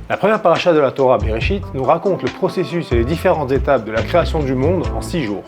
La première paracha de la Torah, Bereshit, nous raconte le processus et les différentes étapes de la création du monde en 6 jours.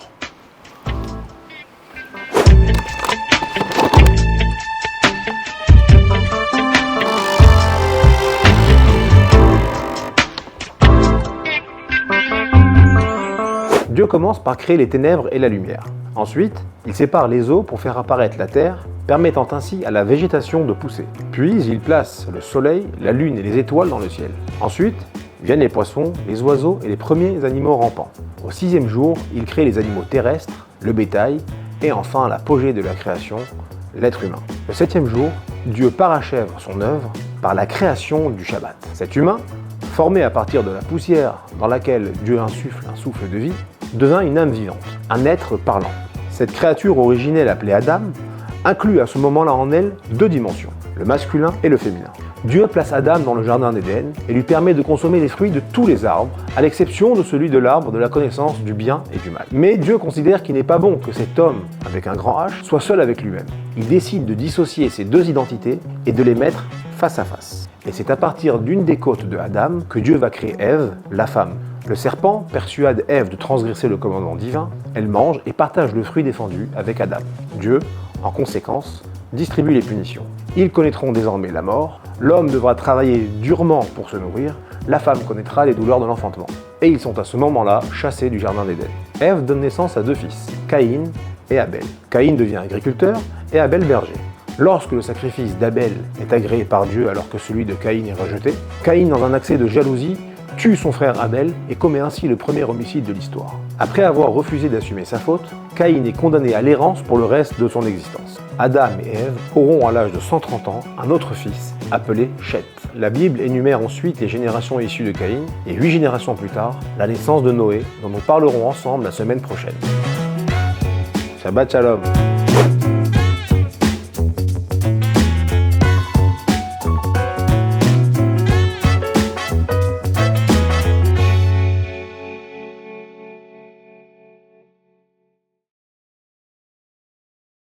Dieu commence par créer les ténèbres et la lumière. Ensuite, il sépare les eaux pour faire apparaître la terre, permettant ainsi à la végétation de pousser. Puis, il place le soleil, la lune et les étoiles dans le ciel. Ensuite, viennent les poissons, les oiseaux et les premiers animaux rampants. Au 6e jour, il crée les animaux terrestres, le bétail et enfin l'apogée de la création, l'être humain. Le 7e jour, Dieu parachève son œuvre par la création du Shabbat. Cet humain, formé à partir de la poussière dans laquelle Dieu insuffle un souffle de vie, devint une âme vivante, un être parlant. Cette créature originelle appelée Adam inclut à ce moment-là en elle 2 dimensions, le masculin et le féminin. Dieu place Adam dans le jardin d'Éden et lui permet de consommer les fruits de tous les arbres, à l'exception de celui de l'arbre de la connaissance du bien et du mal. Mais Dieu considère qu'il n'est pas bon que cet homme, avec un grand H, soit seul avec lui-même. Il décide de dissocier ces 2 identités et de les mettre face à face. Et c'est à partir d'une des côtes de Adam que Dieu va créer Ève, la femme. Le serpent persuade Ève de transgresser le commandement divin, elle mange et partage le fruit défendu avec Adam. Dieu, en conséquence, distribue les punitions. Ils connaîtront désormais la mort, l'homme devra travailler durement pour se nourrir, la femme connaîtra les douleurs de l'enfantement. Et ils sont à ce moment-là chassés du jardin d'Éden. Ève donne naissance à 2 fils, Caïn et Abel. Caïn devient agriculteur et Abel berger. Lorsque le sacrifice d'Abel est agréé par Dieu alors que celui de Caïn est rejeté, Caïn, dans un accès de jalousie, tue son frère Abel et commet ainsi le premier homicide de l'histoire. Après avoir refusé d'assumer sa faute, Caïn est condamné à l'errance pour le reste de son existence. Adam et Ève auront à l'âge de 130 ans un autre fils, appelé Shet. La Bible énumère ensuite les générations issues de Caïn, et 8 générations plus tard, la naissance de Noé, dont nous parlerons ensemble la semaine prochaine. Shabbat Shalom.